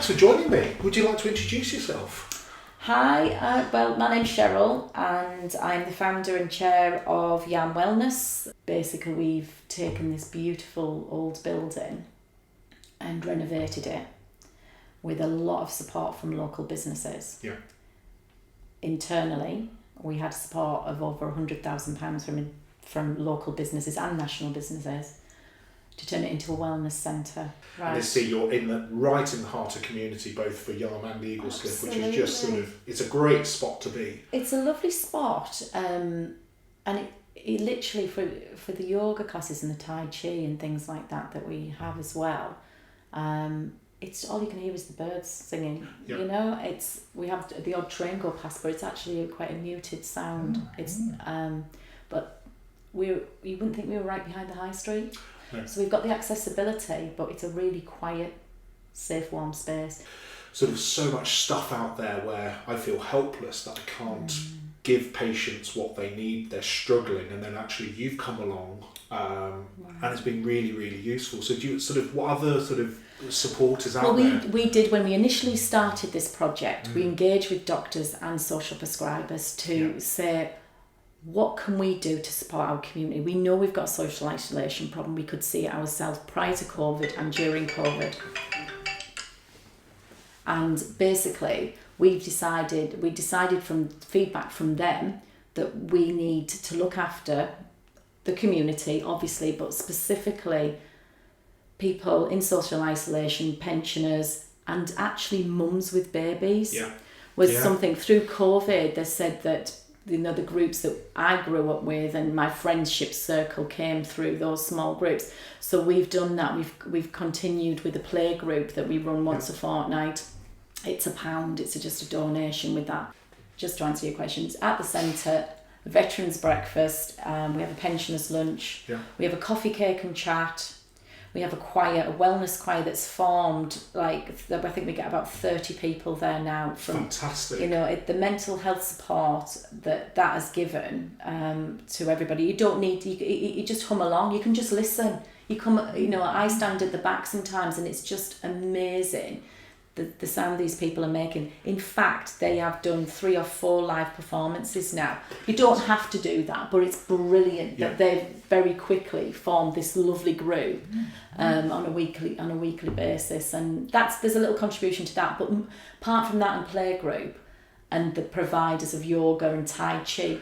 thanks for joining me. Would you like to introduce yourself? Hi, well, my name's Cheryl and I'm the founder and chair of Yarm Wellness. Basically, we've taken this beautiful old building and renovated it with a lot of support from local businesses. Yeah. Internally, we had support of over £100,000 from local businesses and national businesses to turn it into a wellness centre. Right. And I see you're right in the heart of community, both for Yarm and Eaglescliffe, which is just it's a great spot to be. It's a lovely spot, and it literally for the yoga classes and the Tai-chi and things like that we have as well. It's all you can hear is the birds singing. Yep. You know, we have the odd train go past, but it's actually quite a muted sound. But you wouldn't think we were right behind the high street. No. So we've got the accessibility, but it's a really quiet, safe, warm space. Sort of so much stuff out there where I feel helpless that I can't give patients what they need. They're struggling, and then actually you've come along, and it's been really, really useful. So do you what other sort of support is out there? We did when we initially started this project. We engaged with doctors and social prescribers to say, what can we do to support our community? We know we've got a social isolation problem. We could see it ourselves prior to COVID and during COVID. And basically, we decided from feedback from them that we need to look after the community, obviously, but specifically people in social isolation, pensioners, and actually mums with babies. Something through COVID. They said that the groups that I grew up with and my friendship circle came through those small groups. So we've done that. We've continued with a play group that we run once a fortnight. It's £1. It's just a donation with that. Just to answer your questions, at the centre, a veterans breakfast. We have a pensioners lunch. Yeah. We have a coffee, cake and chat. We have a wellness choir that's formed. I think we get about 30 people there now. Fantastic. The mental health support that has given to everybody. You don't need, you just hum along. You can just listen. I stand at the back sometimes and it's just amazing the sound these people are making. In fact, they have done 3 or 4 live performances now. You don't have to do that, but it's brilliant that they've very quickly formed this lovely group on a weekly basis, and there's a little contribution to that. But apart from that and play group and the providers of yoga and Tai-chi,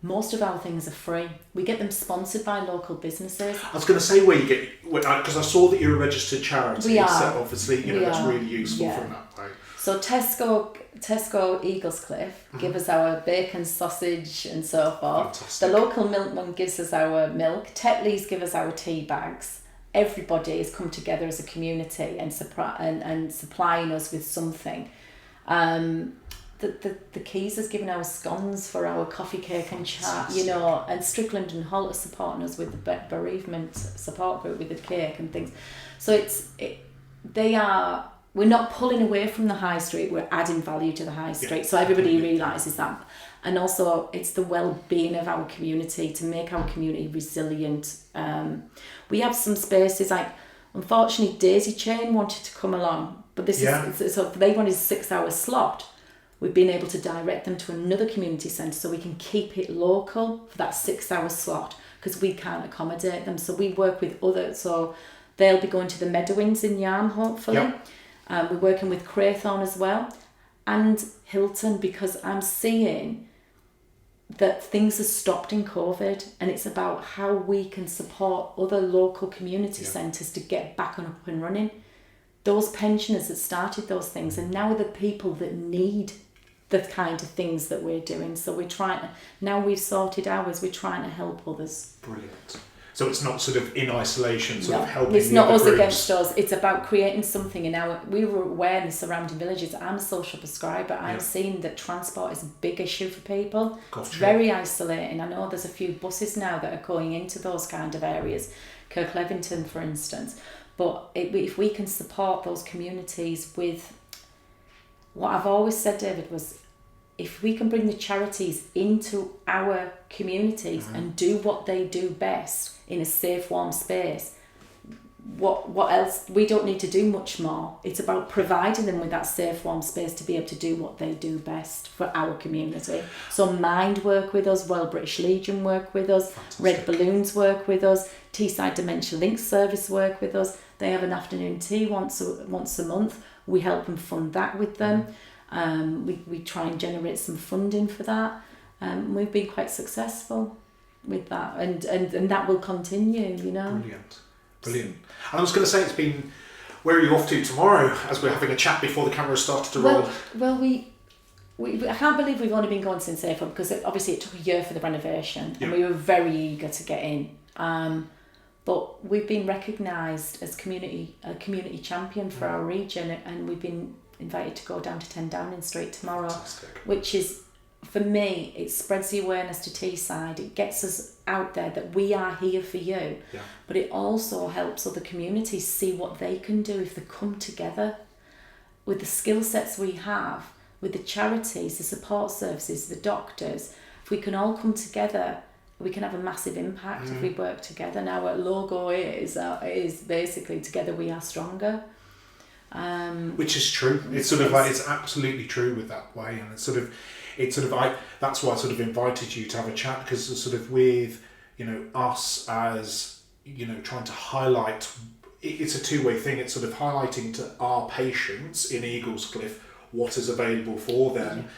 most of our things are free. We get them sponsored by local businesses. I was going to say where you get, because I saw that you're a registered charity. We are. So obviously, that's really useful from that way. So Tesco Eaglescliffe give us our bacon, sausage and so forth. Fantastic. The local milkman gives us our milk. Tetley's give us our tea bags. Everybody has come together as a community and supplying us with something. The Keys has given our scones for our coffee, cake and chat, and Strickland and Holt are supporting us with the bereavement support group with the cake and things. So we're not pulling away from the high street, we're adding value to the high street. So everybody realises that. And also it's the well-being of our community, to make our community resilient. We have some spaces, unfortunately Daisy Chain wanted to come along, but they wanted a 6-hour slot. We've been able to direct them to another community centre so we can keep it local for that 6-hour slot, because we can't accommodate them. So we work with others. So they'll be going to the Meadowinds in Yarm, hopefully. We're working with Craythorne as well. And Hilton, because I'm seeing that things have stopped in COVID, and it's about how we can support other local community centres to get back up and running. Those pensioners that started those things, and now the people that need the kind of things that we're doing. So we're trying to, now we've sorted ours, we're trying to help others. Brilliant. So it's not sort of in isolation, of helping it's the not other us groups. Against us. It's about creating something in we were aware in the surrounding villages. I'm a social prescriber. I'm seeing that transport is a big issue for people. It's very isolating. I know there's a few buses now that are going into those kind of areas, Kirklevington for instance. But if we can support those communities with, what I've always said, David, was if we can bring the charities into our communities and do what they do best in a safe, warm space, what else? We don't need to do much more. It's about providing them with that safe, warm space to be able to do what they do best for our community. So Mind work with us, Royal British Legion work with us, Fantastic. Red Balloons work with us, Teesside Dementia Link Service work with us. They have an afternoon tea once a month. We help them fund that with them. We try and generate some funding for that. We've been quite successful with that, and that will continue, you know. Brilliant. And I was going to say, where are you off to tomorrow, as we're having a chat before the camera started to roll? Well, I can't believe we've only been going since April, because obviously it took a year for the renovation, and we were very eager to get in. But we've been recognised as a community champion for our region, and we've been invited to go down to 10 Downing Street tomorrow. Fantastic. Which is, for me, it spreads the awareness to Teesside. It gets us out there that we are here for you. Yeah. But it also helps other communities see what they can do if they come together with the skill sets we have, with the charities, the support services, the doctors. If we can all come together, we can have a massive impact if we work together. Now, our logo is basically together we are stronger. Which is true. It's sort of like, it's absolutely true with that way, and that's why I sort of invited you to have a chat, because it's sort of with, you know, us as, you know, trying to highlight. It's a two-way thing. It's sort of highlighting to our patients in Eaglescliffe what is available for them.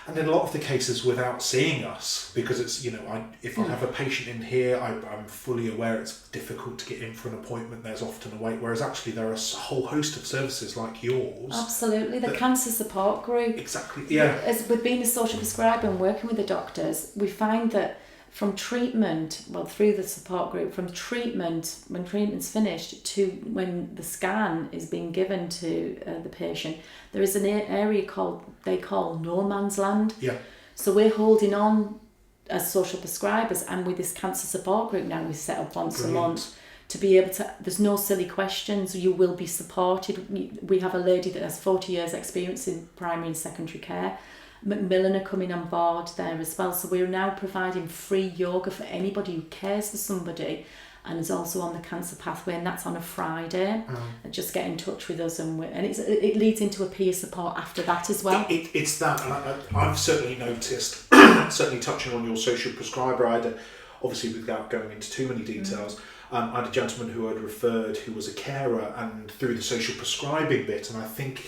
And in a lot of the cases without seeing us, because it's, you know, if I have a patient in here, I'm fully aware it's difficult to get in for an appointment. There's often a wait, whereas actually there are a whole host of services like yours. Absolutely, the cancer support group. Exactly, yeah. As with being a social prescriber and working with the doctors, we find that from treatment, through the support group, from treatment, when treatment's finished, to when the scan is being given to the patient, there is an area they call no man's land. Yeah. So we're holding on as social prescribers, and with this cancer support group now we set up once a month to be able to, there's no silly questions, you will be supported. We have a lady that has 40 years experience in primary and secondary care. Macmillan are coming on board there as well, so we're now providing free yoga for anybody who cares for somebody and is also on the cancer pathway, and that's on a Friday. And just get in touch with us, and it leads into a peer support after that as well. It's that, and I've certainly noticed, certainly touching on your social prescriber, I had obviously without going into too many details, I had a gentleman who I'd referred who was a carer, and through the social prescribing bit, and I think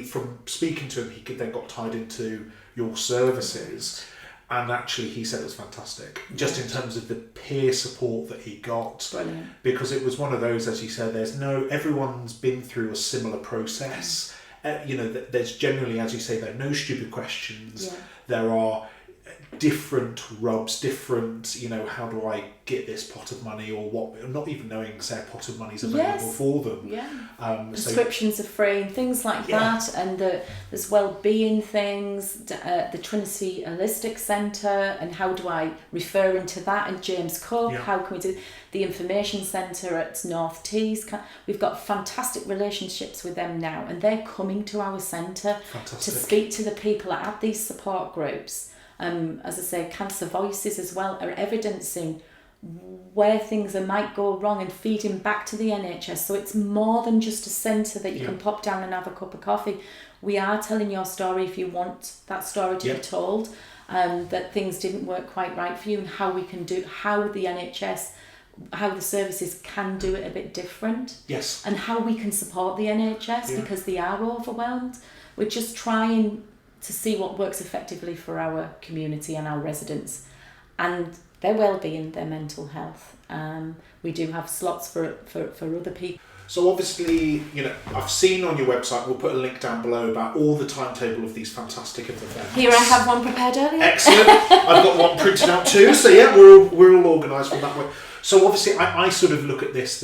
from speaking to him, he then got tied into your services, and actually he said it was fantastic, just in terms of the peer support that he got. Brilliant. Because it was one of those, as you said, everyone's been through a similar process. You know, there's generally, as you say, there are no stupid questions. Yeah. There are different rubs, different, you know, how do I get this pot of money, or what, not even knowing, say, a pot of money is available for them. Yeah. Prescriptions are free and things like that, and there's wellbeing things, the Trinity Holistic Centre, and how do I refer into that, and James Cook, how can we do the information centre at North Tees. We've got fantastic relationships with them now, and they're coming to our centre to speak to the people at these support groups. As I say, Cancer Voices as well are evidencing where things might go wrong and feeding back to the NHS. So it's more than just a centre that you can pop down and have a cup of coffee. We are telling your story if you want that story to be told, that things didn't work quite right for you, and how we can do, how the NHS, how the services can do it a bit different. Yes. And how we can support the NHS because they are overwhelmed. We're just trying to see what works effectively for our community and our residents and their well-being, their mental health. We do have slots for other people. So obviously, you know, I've seen on your website, we'll put a link down below about all the timetable of these fantastic events. Here I have one prepared earlier. Excellent. I've got one printed out too. So yeah, we're all organised from that way. So obviously I sort of look at this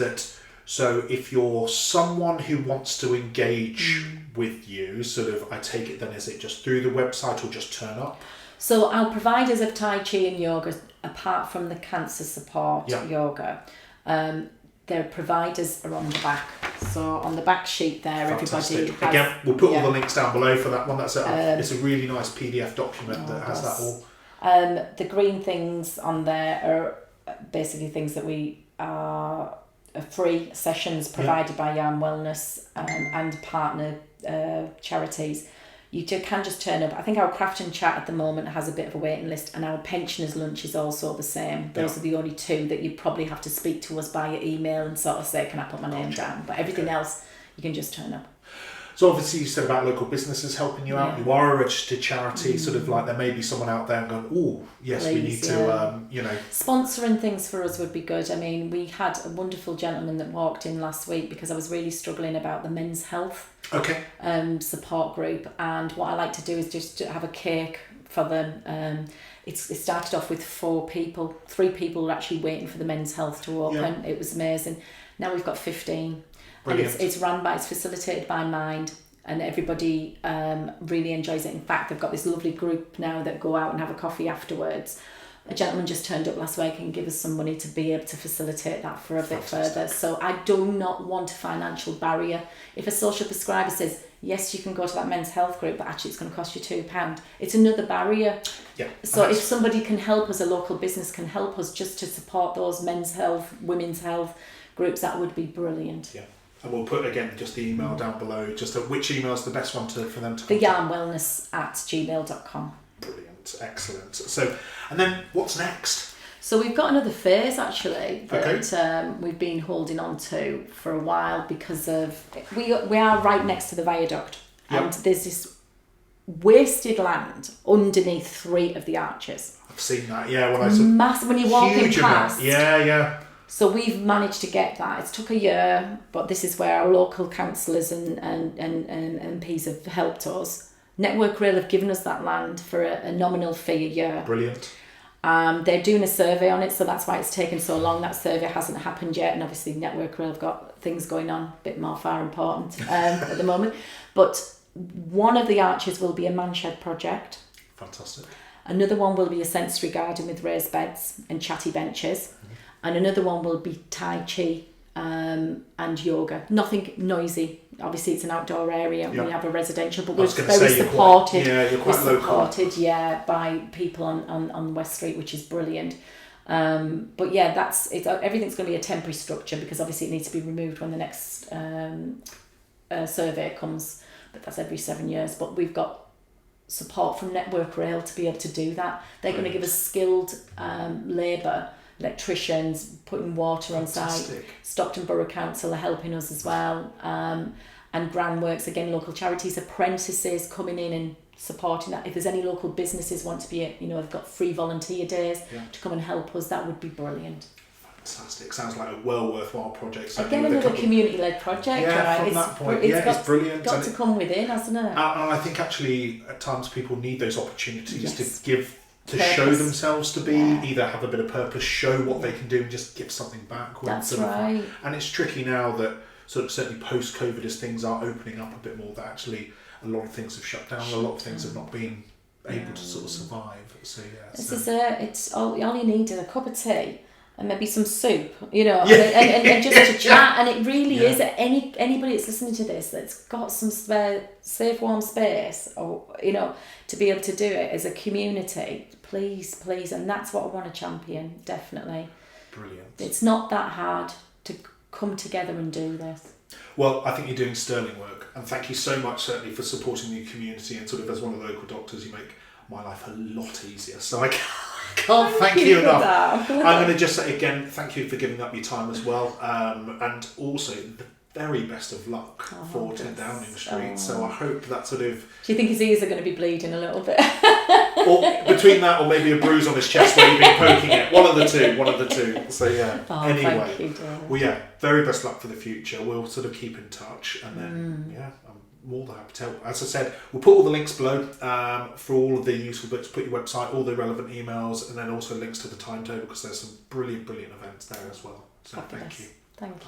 so if you're someone who wants to engage with you, sort of, I take it then, is it just through the website or just turn up? So our providers of Tai-chi and yoga, apart from the cancer support yoga, their providers are on the back. So on the back sheet there, fantastic. Everybody has... Again, we'll put all the links down below for that one. It's a really nice PDF document that has that all. The green things on there are basically things that we are free sessions provided by Yarm Wellness and partner charities. You can just turn up. I think our craft and chat at the moment has a bit of a waiting list, and our pensioners lunch is also the same. Those are the only two that you probably have to speak to us via email and sort of say, can I put my name down? But everything else, you can just turn up. So obviously you said about local businesses helping you out. You are a registered charity, sort of like there may be someone out there going, oh, yes, please, we need to, Sponsoring things for us would be good. I mean, we had a wonderful gentleman that walked in last week because I was really struggling about the men's health support group. And what I like to do is just to have a cake for them. It started off with 4 people. 3 people were actually waiting for the men's health to open. It was amazing. Now we've got 15. Brilliant. And it's facilitated by Mind, and everybody really enjoys it. In fact, they've got this lovely group now that go out and have a coffee afterwards. A gentleman just turned up last week and gave us some money to be able to facilitate that for a bit further. So I do not want a financial barrier. If a social prescriber says, yes, you can go to that men's health group, but actually it's going to cost you £2, it's another barrier. Yeah. So if somebody can help us, a local business can help us just to support those men's health, women's health groups, that would be brilliant. Yeah. And we'll put, again, just the email down below, just which email is the best one for them to contact? The yarmwellness@gmail.com. Brilliant, excellent. So, and then what's next? So we've got another phase actually that we've been holding on to for a while because of, we are right next to the viaduct, and there's this wasted land underneath 3 of the arches. I've seen that, when I saw massive, when you're walking past. Yeah. So we've managed to get that. It's took a year, but this is where our local councillors and MPs have helped us. Network Rail have given us that land for a nominal fee a year. Brilliant. They're doing a survey on it, so that's why it's taken so long. That survey hasn't happened yet, and obviously Network Rail have got things going on, a bit more far important at the moment. But one of the arches will be a Manshed project. Fantastic. Another one will be a sensory garden with raised beds and chatty benches. And another one will be Tai-chi and yoga. Nothing noisy. Obviously, it's an outdoor area and we have a residential, but we're very supported. You're quite local. By people on West Street, which is brilliant. But everything's going to be a temporary structure because obviously it needs to be removed when the next survey comes. But that's every 7 years. But we've got support from Network Rail to be able to do that. They're going to give us skilled labour, electricians, putting water on site. Stockton Borough Council are helping us as well. And Groundworks, again, local charities, apprentices coming in and supporting that. If there's any local businesses want to be, they've got free volunteer days to come and help us, that would be brilliant. Fantastic. Sounds like a well worthwhile project. Again, another community-led project. From that point, it's brilliant. Got to come within, hasn't it? And I think actually at times people need those opportunities to show themselves, to be either have a bit of purpose, show what they can do, and just give something back. That's right. And it's tricky now that sort of certainly post-COVID, as things are opening up a bit more, that actually a lot of things have shut down, a lot of things have not been able to sort of survive. So it's all you need is a cup of tea and maybe some soup, and just to chat. And it really is anybody that's listening to this that's got some spare, safe, warm space, or to be able to do it as a community, please, and that's what I want to champion. Definitely. Brilliant. It's not that hard to come together and do this. Well, I think you're doing sterling work, and thank you so much certainly for supporting the community, and sort of as one of the local doctors, you make my life a lot easier. So I can't thank you enough. I'm going to just say again, thank you for giving up your time as well, and also the very best of luck for 10 Downing Street. So I hope that sort of... Do you think his ears are going to be bleeding a little bit? Or between that or maybe a bruise on his chest where you've been poking it. One of the two. So anyway. Thank you, well, very best luck for the future. We'll sort of keep in touch, and then I'm more than happy to help. As I said, we'll put all the links below for all of the useful bits. Put your website, all the relevant emails, and then also links to the timetable because there's some brilliant events there as well. So thank you. Thank you.